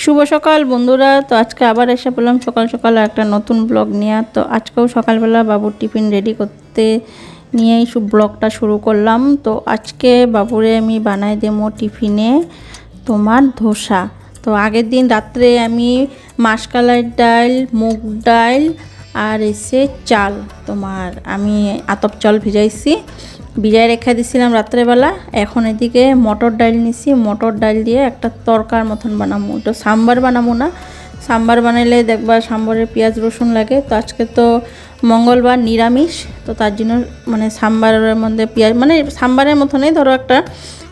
শুভ সকাল বন্ধুরা। তো আজকে আবার এসে বললাম সকাল সকাল একটা নতুন ব্লগ নিয়ে। তো আজকেও সকালবেলা বাবুর টিফিন রেডি করতে নিয়েই ব্লগটা শুরু করলাম। তো আজকে বাবুরে আমি বানাই দেবো টিফিনে তোমার ধোসা। তো আগের দিন রাত্রে আমি মাসকলাই ডাল, মুগ ডাল আর এসে চাল তোমার আমি আতপ চাল ভিজাইছি, ভিজায় রেখে দিছিলাম রাত্রেবেলা। এখন এদিকে মটর ডাল নিছি, মটর ডাল দিয়ে একটা তরকার মতন বানাবো। তো সাম্বার বানাবো না, সাম্বার বানাইলে দেখবা সাম্বারে পেঁয়াজ রসুন লাগে। তো আজকে তো মঙ্গলবার নিরামিষ, তো তার জন্য মানে সাম্বারের মধ্যে পেঁয়াজ মানে সাম্বারের মতনই ধরো একটা,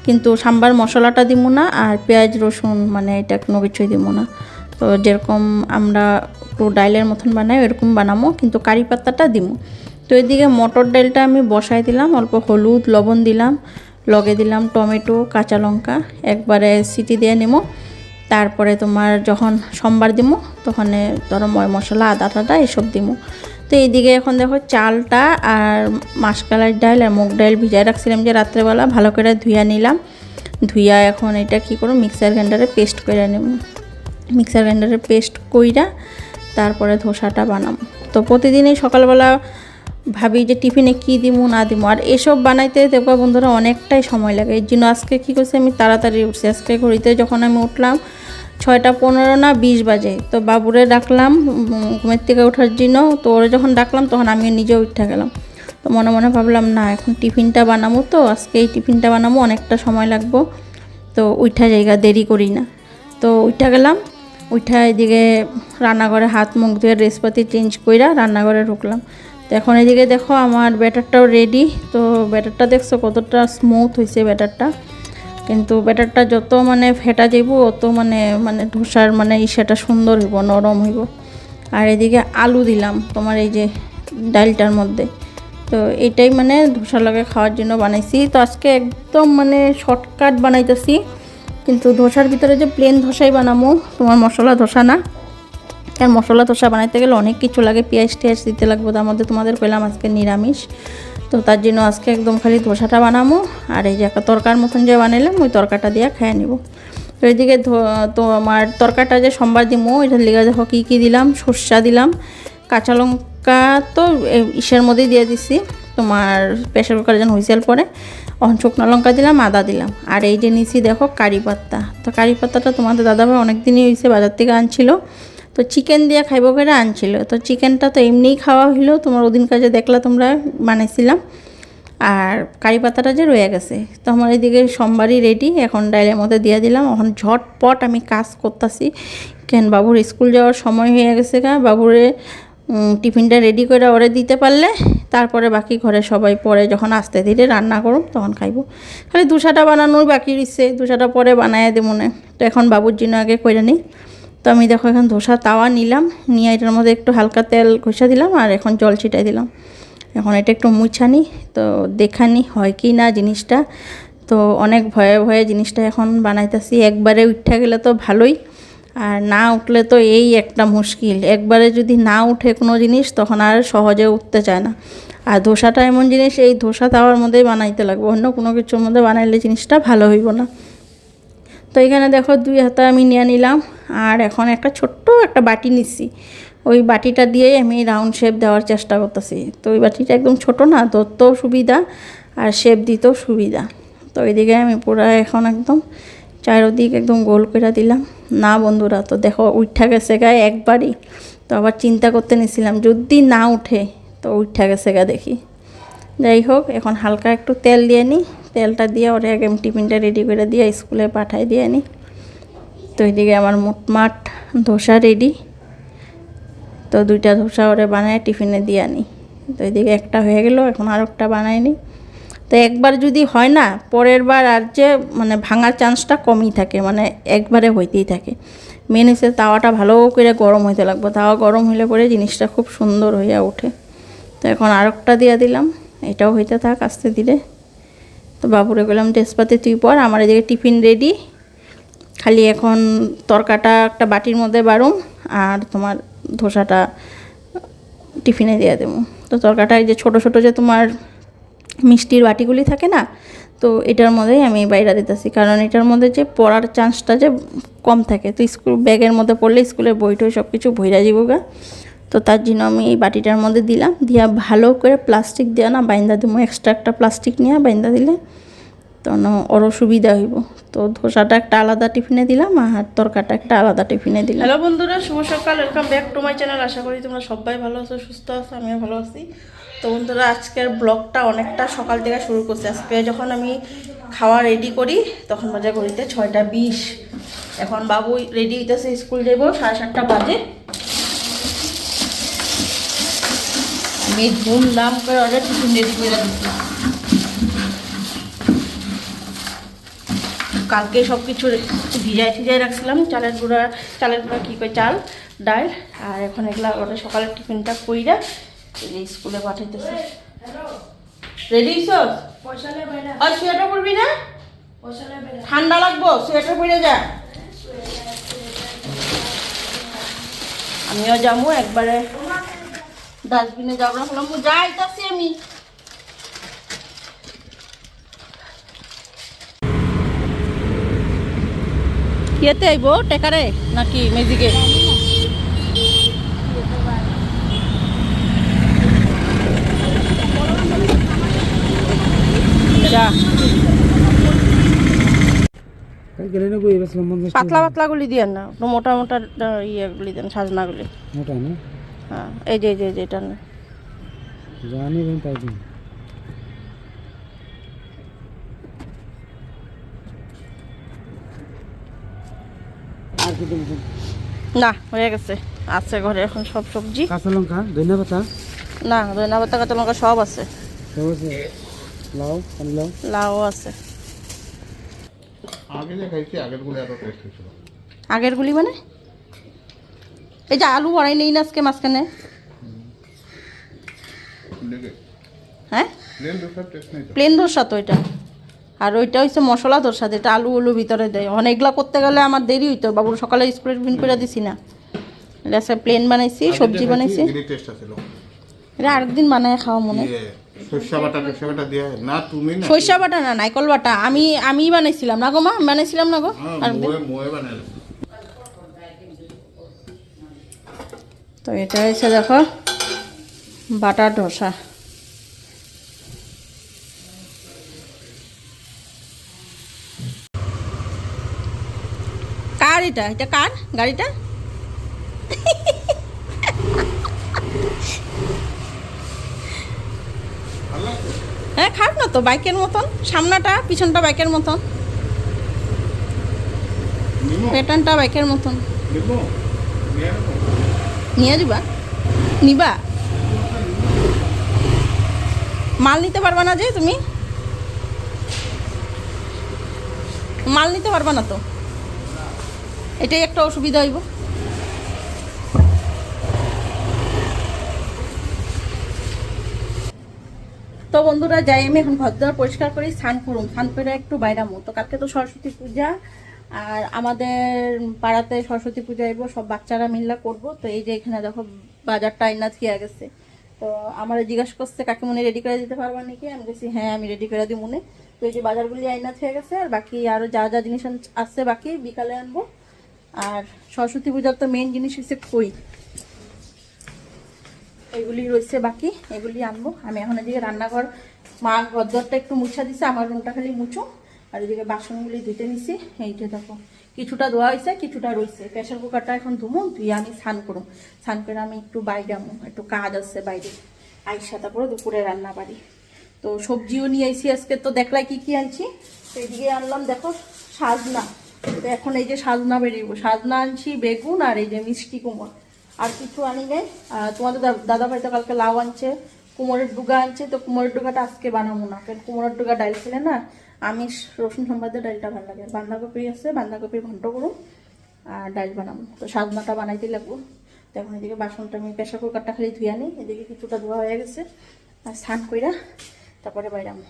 কিন্তু সাম্বার মশলাটা দিব না আর পেঁয়াজ রসুন মানে এটা কোনো কিছুই দিব না। তো যেরকম আমরা একটু ডাইলের মতন বানাই ওরকম বানাবো, কিন্তু কারি পাতাটা দিব। তো এদিকে মটর ডালটা আমি বসাই দিলাম, অল্প হলুদ লবণ দিলাম, লগে দিলাম টমেটো কাঁচা লঙ্কা, একবারে সিটি দিয়ে নেবো। তারপরে তোমার যখন সোমবার দিব তখন ধরো ময় মশলা আদা টাদা এসব দিব। তো এইদিকে এখন দেখো চালটা আর মাসকলাই ডাল আর মুগ ডাল ভিজায় রাখছিলাম যে রাত্রেবেলা, ভালো করে ধুইয়া নিলাম। ধুইয়া এখন এটা কী করো মিক্সার গ্রাইন্ডারে পেস্ট করে নেব। মিক্সার গ্রাইন্ডারে পেস্ট কইরা তারপরে ধোসাটা বানাবো। তো প্রতিদিনই সকালবেলা ভাবি যে টিফিনে কী দিব না দিব, আর এসব বানাইতে দেখবা বন্ধুরা অনেকটাই সময় লাগে। এর জন্য আজকে কী করছি আমি তাড়াতাড়ি উঠছি। আজকে ঘড়িতে যখন আমি উঠলাম 6:15 না 20 বাজে। তো বাবুরে ডাকলাম ঘুমের থেকে ওঠার জন্য। তো ওরা যখন ডাকলাম তখন আমি নিজেও উঠে গেলাম। তো মনে মনে ভাবলাম না এখন টিফিনটা বানাবো, তো আজকে এই টিফিনটা বানাবো, অনেকটা সময় লাগবো। তো উঠা জায়গা দেরি করি না। তো উঠা গেলাম, উঠা এদিকে রান্নাঘরে হাত মুখ ধুয়ে ড্রেসপাতি চেঞ্জ কইরা রান্নাঘরে ঢুকলাম। তো এখন এদিকে দেখো আমার ব্যাটারটাও রেডি। তো ব্যাটারটা দেখছো কতটা স্মুথ হয়েছে ব্যাটারটা, কিন্তু ব্যাটারটা যত মানে ফেটা যাইব অত মানে মানে ধোসার মানে সেটা সুন্দর হইব, নরম হইব। আর এদিকে আলু দিলাম তোমার এই যে ডালটার মধ্যে। তো এটাই মানে ধোসার লগে খাওয়ার জন্য বানাইছি। তো আজকে একদম মানে শর্টকাট বানাইতেছি, কিন্তু ধোসার ভিতরে যে প্লেন ধোসাই বানাবো, তোমার মশলা ধোসা না। আর মশলা ধোসা বানাইতে গেলে অনেক কিছু লাগে, পেঁয়াজ টেয়াজ দিতে লাগবে। তার মধ্যে তোমাদের কইলাম আজকে নিরামিষ, তো তার জন্য আজকে একদম খালি ধোসাটা বানাবো। আর এই যে একটা তরকার মতন যে বানাইলাম ওই তরকাটা দিয়ে খেয়ে নিব। তো এইদিকে তো আমার তরকাটা যে সোমবার দিব এটার লেগে দেখো কী কী দিলাম। সর্ষা দিলাম, কাঁচা লঙ্কা তো ইসের মধ্যেই দিয়ে দিছি তোমার প্রেশার কুকারে যেন হুইসেল পরে, শুকনো লঙ্কা দিলাম, আদা দিলাম। আর এই যে নিছি দেখো কারি পাত্তা। তো কারি পাত্তাটা তোমাদের দাদাভাই অনেক দিনই হয়েছে বাজার থেকে আনছিল, তো চিকেন দিয়ে খাইব করে আনছিল। তো চিকেনটা তো এমনিই খাওয়া হইলো, তোমার ওদিন কাজে দেখলা তোমরা বানাইছিলাম। আর কারি পাতাটা যে রয়ে গেছে, তো আমার এদিকে সোমবারই রেডি। এখন ডাইলের মধ্যে দিয়ে দিলাম। এখন ঝটপট আমি কাজ করতেছি, কেন বাবুর স্কুল যাওয়ার সময় হয়ে গেছে গা। বাবুরে টিফিনটা রেডি করে ওরে দিতে পারলে তারপরে বাকি ঘরে সবাই পরে যখন আস্তে ধীরে রান্না করুম তখন খাইব। খালি ধোসাটা বানানোর বাকি রয়েছে, ধোসাটা পরে বানায় দেবো না। তো এখন বাবুর জন্য আগে করে নিই। তো আমি দেখো এখন ধোসা তাওয়া নিলাম, নিয়ে এটার মধ্যে একটু হালকা তেল ঘষা দিলাম আর এখন জল ছিটাই দিলাম। এখন এটা একটু মুছানি, তো দেখানি হয় কি না জিনিসটা। তো অনেক ভয়ে ভয়ে জিনিসটা এখন বানাইতেছি। একবারে উঠে গেলে তো ভালোই, আর না উঠলে তো এই একটা মুশকিল। একবারে যদি না উঠে কোনো জিনিস তখন আর সহজে উঠতে চায় না। আর ধোসাটা এমন জিনিস, এই ধোসা তাওয়ার মধ্যেই বানাইতে লাগবে, অন্য কোনো কিছুর মধ্যে বানাইলে জিনিসটা ভালো হইব না। তো এখানে দেখো 2 হাতা আমি নিয়ে নিলাম। আর এখন একটা ছোট্ট একটা বাটি নিচ্ছি, ওই বাটিটা দিয়েই আমি রাউন্ড শেপ দেওয়ার চেষ্টা করতেছি। তো ওই বাটিটা একদম ছোট না, ধরতেও সুবিধা আর শেপ দিতেও সুবিধা। তো ওইদিকে আমি পুরো এখন একদম চারোদিক একদম গোল করে দিলাম। না বন্ধুরা, তো দেখো উঠা গেছে গায়ে একবারই। তো আবার চিন্তা করতে নিছিলাম যদি না উঠে, তো উঠা গেছে গা দেখি। যাই হোক, এখন হালকা একটু তেল দিয়ে নিই, তেলটা দিয়ে ওরে আগে আমি টিফিনটা রেডি করে দিয়ে স্কুলে পাঠাই দিয়ে নিই। তো এইদিকে আমার মোটমাট ধোসা রেডি। তো 2টা ধোসা ওরে বানায় টিফিনে দিয়ে আনি। তো এইদিকে একটা হয়ে গেল, এখন আর একটা বানাই নি। তো একবার যদি হয় না, পরের বার আর যে মানে ভাঙার চান্সটা কমই থাকে, মানে একবারে হইতেই থাকে। মেন হচ্ছে তাওয়াটা ভালো করে গরম হইতে লাগবে, তাওয়া গরম হইলে পরে জিনিসটা খুব সুন্দর হইয়া ওঠে। তো এখন আর একটা দিয়ে দিলাম, এটাও হইতে থাক আস্তে ধীরে। তো বাবুরে গেলাম ড্রেসপাতি তুই পর, আমার এদিকে টিফিন রেডি। খালি এখন তরকাটা একটা বাটির মধ্যে বাড়ুম আর তোমার ধোসাটা টিফিনে দিয়ে দেবো। তো তরকাটা এই যে ছোটো ছোটো যে তোমার মিষ্টির বাটিগুলি থাকে না, তো এটার মধ্যেই আমি বাইরে দিতেছি, কারণ এটার মধ্যে যে পড়ার চান্সটা যে কম থাকে। তো স্কুল ব্যাগের মধ্যে পড়লে স্কুলের বই টই সব কিছু ভইরা যাব গা। তো তার জন্য আমি এই বাটিটার মধ্যে দিলাম, দিয়া ভালো করে প্লাস্টিক দিয়ে না বাইন্দা দিব। এক্সট্রা একটা প্লাস্টিক নিয়ে বাইন্দা দিলে তো ওরও সুবিধা হইব। তো ধোসাটা একটা আলাদা টিফিনে দিলাম আর তরকাটা একটা আলাদা টিফিনে দিলাম। হ্যালো বন্ধুরা, শুভ সকাল, welcome back to my channel. আশা করি তোমরা সবাই ভালো আছো, সুস্থ আছো, আমিও ভালো আছি। তো বন্ধুরা, আজকের ব্লগটা অনেকটা সকাল থেকে শুরু করছি। আজকে যখন আমি খাওয়া রেডি করি তখন বাজে ঘড়িতে 6:20। এখন বাবু রেডি হইতেছে, স্কুল যাবো, 7:30 বাজে। আমি ধুমধাম করে অর্ডার টিফিন রেডি করে দিচ্ছি। কালকে সব কিছু ভিজাই রাখছিলাম, চালের গুঁড়া কী করে, চাল ডাল, আর এখন এগুলা ওটা সকালের টিফিনটা কইরা এই স্কুলে পাঠাইতেছে। রেডি সব আর সোয়েটার পরবি না, ঠান্ডা লাগবো, সোয়েটার পরে যা। আমিও যাবো একবারে ডাস্টবিনে যাবো, বললাম যাইতাছি আমি। ইয়েতে আইব টেকারে নাকি মেজিকে? পাতলা পাতলা গুলি দিয়ে না, মোটা মোটা ইয়ে গুলি দেন, সাজনা গুলি মোটা না। হ্যাঁ, এই যে এটা না জানি তাই দিন। না হয়ে গেছে, আছে ঘরে এখন সব সবজি। কাঁচা লঙ্কা, ধনিয়া পাতা, না ধনিয়া পাতা কাঁচা লঙ্কা সব আছে। লাউ আছে। আগের গুলি মানে এই যে আলু ভরাই নেই না আজকে মাঝখানে। হ্যাঁ, প্লেন ধোসা তো এটা, আর ওইটা হচ্ছে মশলা ধোসা, যেটা আলু ভিতরে দেয়। অনেকগুলা করতে গেলে আমার দেরি হইতো, বাবুর সকালে স্কুলে টিফিন করে দিছি না। এটা প্লেন বানাইছি, সবজি বানাইছি। এটা আরেকদিন বানায় খাওয়া মনে। সরিষা বাটা না, নাইকল বাটা। আমি বানাইছিলাম না গো মা, বানাইছিলাম না গো। তো এটা হচ্ছে দেখো বাটার ধোসা। কার এটা কার গাড়িটা? হ্যাঁ, খারাপ না তো, বাইকের মতন। সামনাটা পিছনটা বাইকের মতন, প্যাটার্নটা বাইকের মতন। নিয়ে নিবা মাল নিতে পারবা না যে তুমি? মাল নিতে পারবা না তো, এটাই একটা অসুবিধা হইব। তো বন্ধুরা, যাই আমি এখন ঘর দ্বার পরিষ্কার করি, স্নান করুন, স্নান করে একটু বাইরামো। তো কালকে তো সরস্বতী পূজা, আর আমাদের পাড়াতে সরস্বতী পূজা আইব, সব বাচ্চারা মিল্লা করব। তো এই যে এখানে দেখো বাজারটা আইনা থিয়া গেছে। তো আমার জিজ্ঞাসা করছে কাকিমুনি রেডি করে দিতে পারবা নাকি? আমি বলছি হ্যাঁ আমি রেডি করে দিই মনে। তো এই যে বাজারগুলি আইনা থিয়া গেছে, আর বাকি আরও যা জিনিস আছে বাকি বিকালে আনবো। আর সরস্বতী পূজার তো মেন জিনিস হচ্ছে খই, এগুলি রয়েছে বাকি, এগুলি আনবো। আমি এখন এদিকে রান্নাঘর, মা ঘরদরটা একটু মুছা দিছে, আমার রুমটা খালি মুছো। আর এদিকে বাসনগুলি ধুতে নিছি। এইটা দেখো কিছুটা ধোয়া হয়েছে, কিছুটা রয়েছে। প্রেশার কুকারটা এখন ধুমো, ধুয়ে আমি স্নান করুম। স্নান করে আমি একটু বাইরে আমো, একটু কাজ আছে বাইরে আইসা, তারপরে দুপুরে রান্না বাড়ি। তো সবজিও নিয়ে আইসি আজকে। তো দেখলাই কি আনছি। তো এদিকে আনলাম দেখো সাজনা। তো এখন এই যে সাজনা বেরিয়ে, সাজনা আনছি, বেগুন, আর এই যে মিষ্টি কুমড়, আর কিছু আনি নাই। তোমাদের দাদা ভাই তো কালকে লাউ আনছে, কুমড়ের ডুগা আনছে। তো কুমড়ের ডুগাটা আজকে বানাবো না, কারণ কুমড়ের ডুগা ডাইল খেলে না আমি রসুন সম্বাদের ডাইলটা ভালো লাগে। বাঁধাকপি আছে, বাঁধাকপির ঘন্ট করুন আর ডাইল বানাবো। তো সাজনাটা বানাইতে লাগবো। তো এখন এদিকে বাসনটা আমি প্রেশার কুকারটা খালি ধুয়ে আনি, এদিকে কিছুটা ধোয়া হয়ে গেছে। আর স্নান কইরা তারপরে বাইরামো।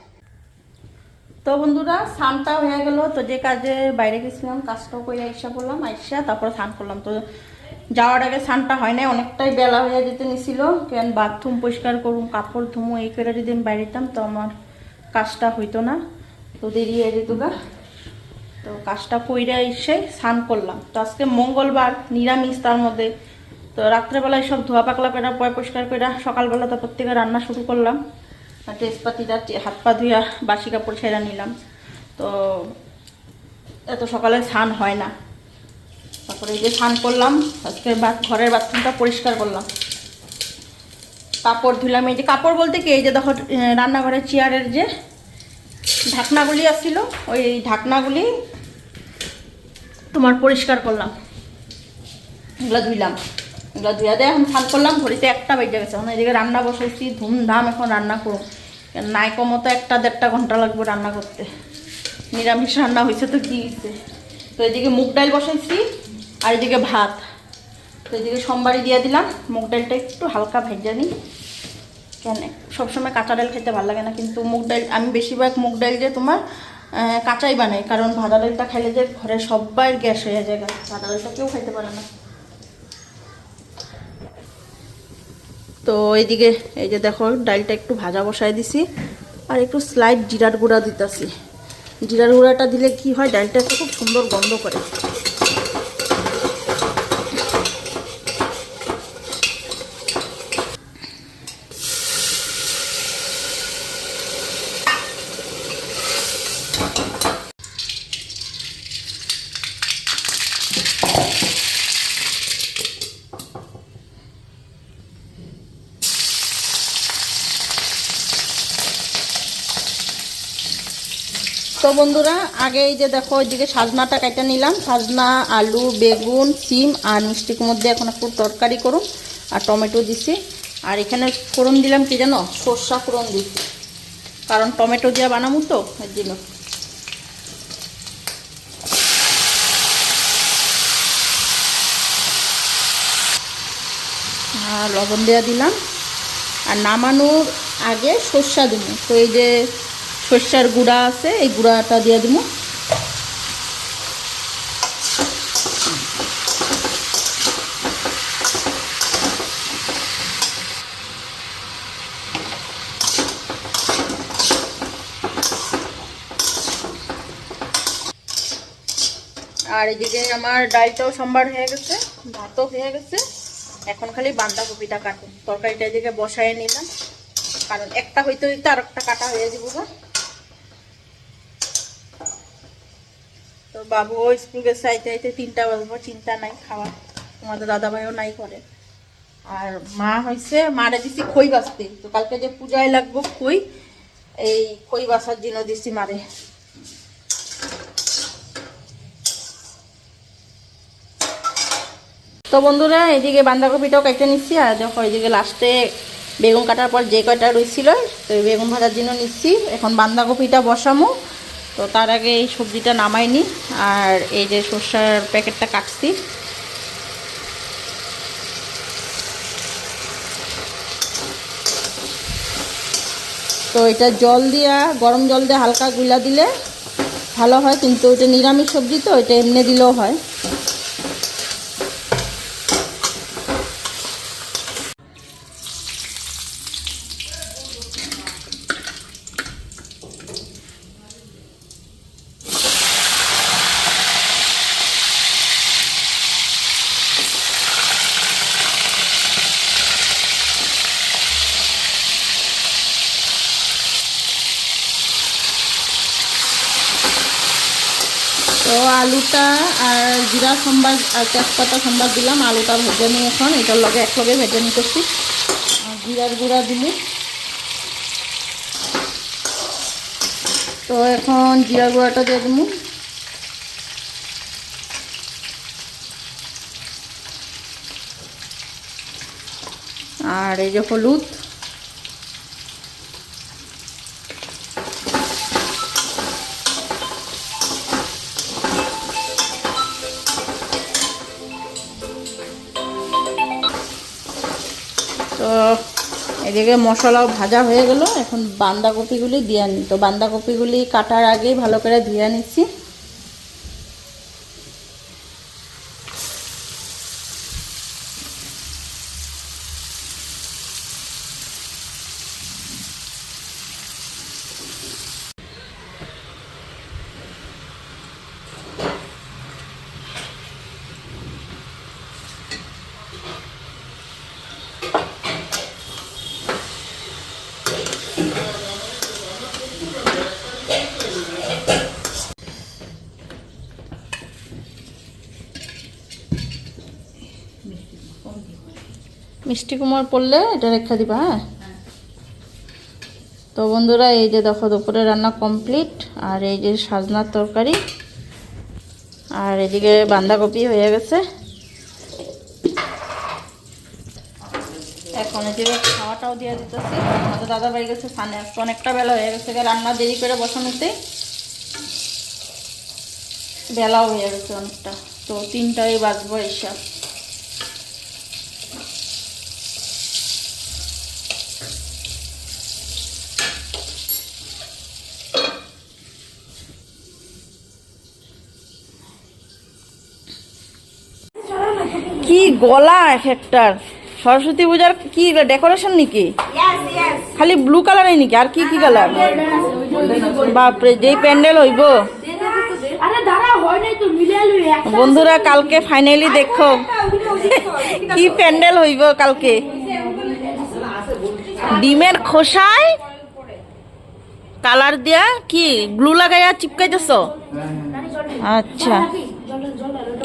তো বন্ধুরা, স্নানটা হয়ে গেল। তো যে কাজে বাইরে গেছিলাম কাজটাও করে আইসা করলাম, আইসা তারপরে স্নান করলাম। তো যাওয়ার আগে স্নানটা হয় নাই, অনেকটাই বেলা হয়ে যেতে নিছিল। কেন বাথরুম পরিষ্কার করুম, কাপড় ধুমো, এই করে যদি আমি বাইরে যেতাম তো আমার কাজটা হইতো না। তো দেরি হয়ে যেত গা। তো কাজটা কইরা এসে স্নান করলাম। তো আজকে মঙ্গলবার, নিরামিষ তার মধ্যে। তো রাত্রেবেলায় সব ধোয়া পাকলা করে পরিষ্কার করে সকালবেলা তো প্রত্যেকে রান্না শুরু করলাম। তেজপাতিটা হাত পা ধুইয়া বাসি কাপড় ছেড়ে নিলাম। তো এত সকালে স্নান হয় না। তারপরে এই যে স্নান করলাম, আজকে ঘরের বাথরুমটা পরিষ্কার করলাম, কাপড় ধুলাম। এই যে কাপড় বলতে কি, এই যে দেখো রান্নাঘরের চেয়ারের যে ঢাকনাগুলি আসছিল, ওই ঢাকনাগুলি তোমার পরিষ্কার করলাম, এগুলো ধুইলাম। এগুলো ধুইয়া দিয়ে এখন স্নান করলাম। ঘড়িতে 1টা বেজে গেছে। এখন এদিকে রান্না বসাইছি, ধুমধাম এখন রান্না করুন। নাইকো মতো 1-1.5 ঘন্টা লাগবে রান্না করতে। নিরামিষ রান্না হয়েছে তো কি হয়েছে। তো এদিকে মুগ ডাল বসাইছি আর এদিকে ভাত। তো এদিকে সোমবারই দিয়ে দিলাম। মুগ ডালটা একটু হালকা ভেজে নিই, কেন সবসময় কাঁচা ডাল খেতে ভালো লাগে না, কিন্তু মুগ ডাল আমি বেশিরভাগ মুগ ডাল যে তোমার কাঁচাই বানাই, কারণ ভাজা ডালটা খাইলে যে ঘরে সবাই গ্যাস হয়ে যায়, ভাজা ডালটা কেউ খাইতে পারে না। তো এইদিকে এই যে দেখো ডালটা একটু ভাজা বসায় দিছি আর একটু স্লাইড জিরার গুঁড়া দিতেছি। জিরার গুঁড়াটা দিলে কি হয়, ডালটা খুব সুন্দর গন্ধ করে। তো বন্ধুরা, আগে এই যে দেখো ওইদিকে সাজনাটা কেটে নিলাম। সাজনা, আলু, বেগুন, সিম আর মিষ্টি কুমড় দিয়ে এখন একটু তরকারি করুন, আর টমেটো দিছি। আর এখানে ফোড়ন দিলাম কি জানো, সর্ষা ফোড়ন দিছি, কারণ টমেটো দিয়ে বানাবো তো এর জন্য। আর লবণ দেওয়া দিলাম। আর নামানোর আগে সর্ষা দিব। তো এই যে সর্ষার গুঁড়া আছে, এই গুঁড়াটা দিয়ে দিব। আর এদিকে আমার ডালটাও সম্বার হয়ে গেছে, ভাতও হয়ে গেছে। এখন খালি বাঁধাকপিটা কাটুন। তরকারিটা এদিকে বসায় নিলাম, কারণ একটা হইতে হইতে আর একটা কাটা হয়ে যাব। তো বাবু স্কুল গেছে, আইতে আইতে 3টা বাজবো, চিন্তা নাই খাওয়া। তোমাদের দাদাভাইও নাই করে। আর মা হয়েছে, মারে দিছি খই বাছতে। তো কালকে যে পূজায় লাগবো খই, এই খই বাছার জন্য দিছি মারে। তো বন্ধুরা, এদিকে বাঁধাকপিটাও কেটে নিচ্ছি। আর দেখো এদিকে লাস্টে বেগুন কাটার পর যে কয়টা রয়েছিল, তো এই বেগুন ভাজার জন্য নিচ্ছি। এখন বাঁধাকপিটা বসামো। তো তার আগে এই সবজিটা নামাইনি। আর এই যে সর্ষার প্যাকেটটা কাটছি। তো এটা জল দিয়া, গরম জল দিয়ে হালকা গুলা দিলে ভালো হয়, কিন্তু এটা নিরামিষ সবজি তো এটা এমনি দিলেও হয়। তো আলুটা আর জিরা সম্বার আর তেজপাতা সম্বার দিলাম। আলুটা ভেজে নিই এখন, এটার লগে একলগে ভেজে নিতেছি। আর জিরার গুঁড়া দিলি। তো এখন জিরার গুঁড়াটা দিয়ে দেবো। আর এই যে হলুদ। তো এদিকে মশলাও ভাজা হয়ে গেল। এখন বাঁধাকপিগুলি দিয়ে নিই। তো বাঁধাকপিগুলি কাটার আগেই ভালো করে ধুয়ে নিচ্ছি। মিষ্টি কুমড় পড়লে এটা রেখে দিবা। হ্যাঁ, তো বন্ধুরা এই যে দেখো দুপুরে রান্না কমপ্লিট। আর এই যে সাজনার তরকারি, আর এদিকে বাঁধাকপি হয়ে গেছে। এখন এদিকে খাওয়াটাও দিয়ে দিতেছি। আমাদের দাদা বাড়ি গেছে সানে, অনেকটা বেলা হয়ে গেছে, রান্না দেরি করে বসানোতে বেলাও হয়ে গেছে অনেকটা। তো 3টায় বাজবো এইসব। কি গলা এক একটার, সরস্বতী পূজার কি ডেকোরেশন নাকি? খালি ব্লু কালারই নাকি, আর কি কি কালার? বাপরে, যেই প্যান্ডেল হইব বন্ধুরা, কালকে ফাইনালি দেখো কি প্যান্ডেল হইব কালকে। ডিমের খোসায় কালার দিয়া কি গ্লু লাগাইয়া চিপকাইতেছ? আচ্ছা,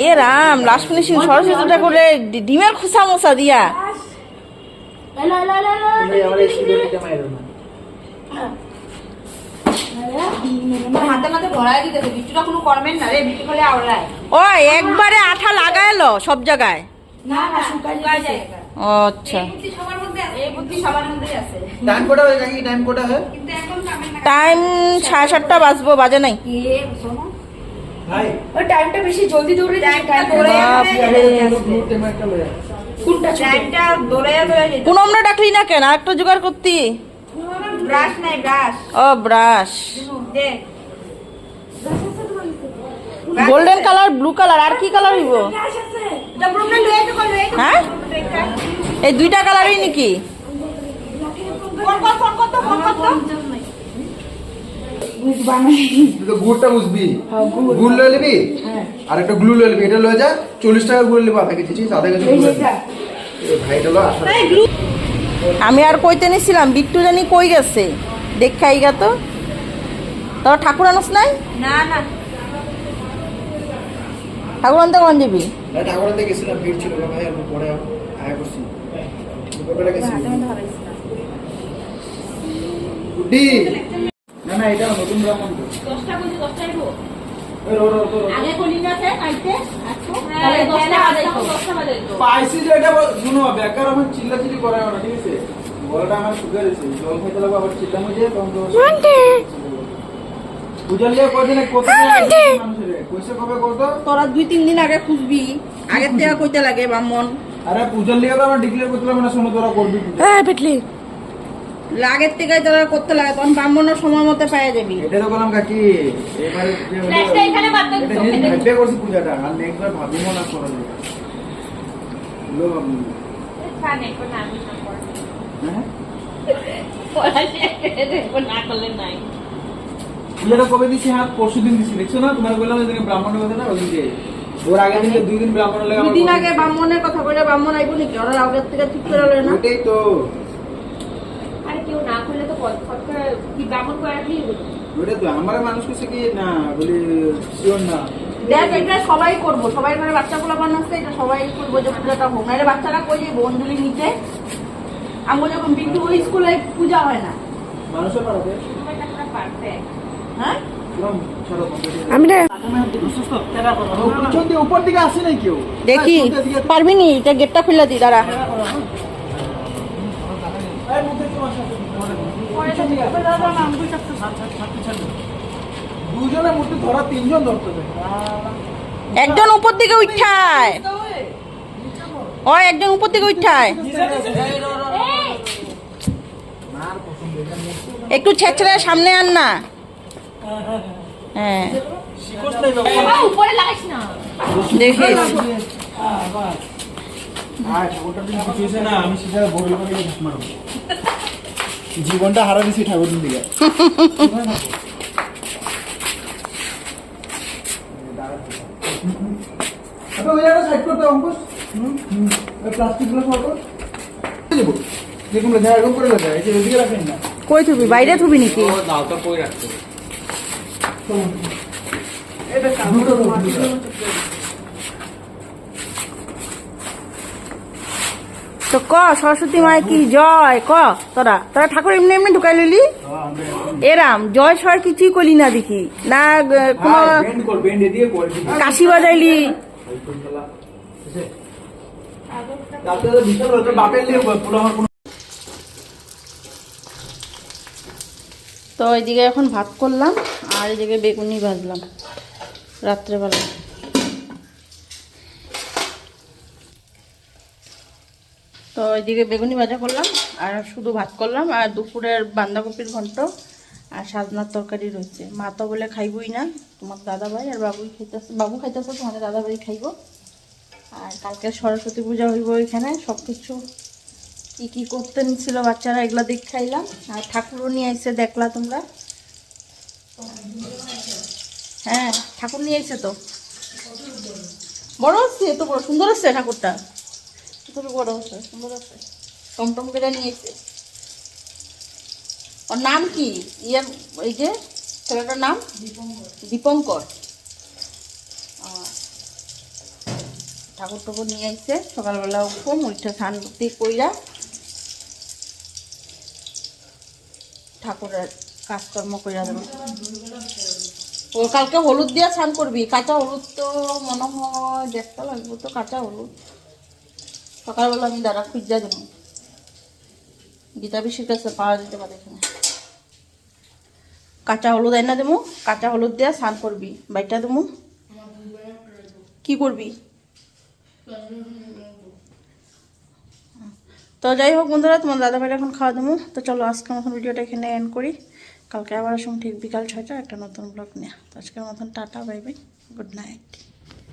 এ রাম, লাস্ট ফিনিশিং সরস্বতীটা করে ডিমের খোসা মোসা দিয়া। ও একবারে আঠা লাগাইলো সব জায়গায়? আচ্ছা, টাইম 7:30 বাজবো, বাজে নাই। কোন আমরা ডাকলি না কেন? একটা জোগাড় করতি। ও brush, golden colour, blue colour, আর কি কালার হইব? হ্যাঁ, এই 2টা কালারই নাকি? গুড়টা বুঝবি, গুড় লয়ে নিবি আর একটা গ্লু লয়ে নিবি। এটা লয়ে যা, 40 টাকা গুড় নিবি আধা কেজি, আধা কেজি ভাইটা লো। আমি আর কইতে নিছিলাম, বিট্টু জানি কই গেছে, দেখাই গা তো। তোর ঠাকুর আনস নাই? না না, ঠাকুর আনতে কোন যাবি? ঠাকুর আনতে গেছিলাম, ভিড় ছিল ভাই, আমি পরে আয়া করছি। দুপুরবেলা গেছিলাম। গুডি না না, এটা নতুন ব্রাহ্মণ। 10টা কইছি, 10টা আইবো। আগে কলি না তে আইতে, আচ্ছা তাহলে 10টা বাজাইতো, 10টা বাজাইতো। পাইছি যে এটা শুনো, বেকার আমি চিল্লাচিল্লি করায় না, ঠিক আছে? গলাটা আমার শুকিয়ে গেছে, জল খেতে লাগবে, আবার চিল্লা মজে তখন তো পূজার লিয়ে কয়দিনে কত মানুষের কইছে কবে করতো? তোরা 2-3 দিন আগে খুঁজবি, আগের থেকে কইতে লাগে ব্রাহ্মণ। আরে পূজার লিয়ে তো আমরা ডিক্লেয়ার করছিলাম না, শুনো তোরা করবি পূজা। হ্যাঁ পেটলি লাগের থেকে তোরা করতে লাগে, তখন ব্রাহ্মণের সময় মতো পাওয়া যাবি। এটা তো বললাম কাকি, এবারে নেক্সট এখানে বাদ দাও, এটা ভাববে করছি পূজাটা, আর নেক্সট বার ভাবিমো না করা যায়। লো খানে কোন আমি না করব, হ্যাঁ পড়া শেখে দেখো না করলে নাই। পূজাটা কবে দিছি? হাত পরশু দিন দিছি, দেখছো না? তোমার বললাম যে ব্রাহ্মণের কথা না, ওইদিকে ওর আগে থেকে 2 দিন ব্রাহ্মণের লাগা, 2 দিন আগে ব্রাহ্মণের কথা কইলে ব্রাহ্মণ আইবো নাকি? ওরা আগের থেকে ঠিক করে লয় না। ওইটাই তো, আরে কেউ না করলে তো ফট করে কি ব্রাহ্মণ করে রাখলি ওইটা তো আমার মানুষ কাছে কি না বলি শিওর না। দেখ, এটা সবাই করবো, সবাই মানে বাচ্চাগুলো বানাচ্ছে, এটা সবাই করবো যে পূজাটা হোক। না বাচ্চারা কই যাবো অঞ্জলি নিতে? আমি যখন বিট্টু ওই স্কুলে পূজা হয় না মানুষের পাড়াতে, পারফেক্ট। হ্যাঁ আমি না উপর দিকে আসে নাই কেউ, দেখি পারবি নি? এটা গেটটা খুলে দি, দাঁড়া। দুজনের মূর্তি ধরা, 3 জন ধরতে হবে। একজন উপর দিকে উঠায়, ও একজন উপর দিকে উঠায়, একটু ছেঁচড়ে সামনে আন না। হ্যাঁ উপরে লাগাইস না, দেখিস। জীবনটা হারা দিছি ঠাকুর দিকে। কই থুবি? বাইরে থুবি নাকি? তো ক সরস্বতী মায়ের কি জয় ক তোরা তোরা ঠাকুর এমনি এমনি ঢুকাই লিলি এরাম জয় সর কিছুই করলি না দেখি না কোনো কাশি বাজাইলি তো এইদিকে এখন ভাত করলাম আর এইদিকে বেগুনি ভাজলাম রাত্রেবেলা। তো এইদিকে বেগুনি ভাজা করলাম আর শুধু ভাত করলাম আর দুপুরের বাঁধাকপির ঘন্ট আর সাজনার তরকারি রয়েছে। মা তো বলে খাইবই না, তোমার দাদাভাই আর বাবুই খাইতেছে, বাবু খাইতেছে, তোমাদের দাদাভাই খাইব। আর কালকে সরস্বতী পূজা হইব এখানে, সব কিছু কী কী করতে নিচ্ছিল বাচ্চারা এগুলো দেখ খাইলাম। আর ঠাকুরও নিয়ে এসে দেখলা তোমরা, হ্যাঁ ঠাকুর নিয়ে এসে তো বড় হচ্ছে, এত বড় সুন্দর হচ্ছে ঠাকুরটা, এত বড় হচ্ছে সুন্দর হচ্ছে, টমটম করে নিয়ে এসে। ওর নাম কি ইয়ার এই যে ছেলেটার নাম দীপঙ্কর। ঠাকুর টাকুর নিয়ে আসছে, সকালবেলা উঠবো মুড়িটা স্নান দিয়ে কইরা ঠাকুরের কাজকর্ম কইরা দেবো। ও কালকে হলুদ দিয়ে স্নান করবি, কাঁচা হলুদ তো মনে হয় দেখতে লাগবে তো, কাঁচা হলুদ সকালবেলা আমি দাঁড়া খুঁজা দেবো, গীতা পিসির কাছে পাওয়া যেতে পারে এখানে। কাঁচা হলুদ এনে দেবো, কাঁচা হলুদ দিয়ে স্নান করবি, বাইটা দেবো। কি করবি? তো যাই হোক বন্ধুরা, তোমার দাদাভাইটা এখন খাওয়া দেবো। তো চলো আজকের মতন ভিডিওটা এখানে এন্ড করি, কালকে আবার আসুন ঠিক বিকাল 6টা একটা নতুন ব্লগ নিয়ে। তো আজকের মতন tata, bye bye, good night.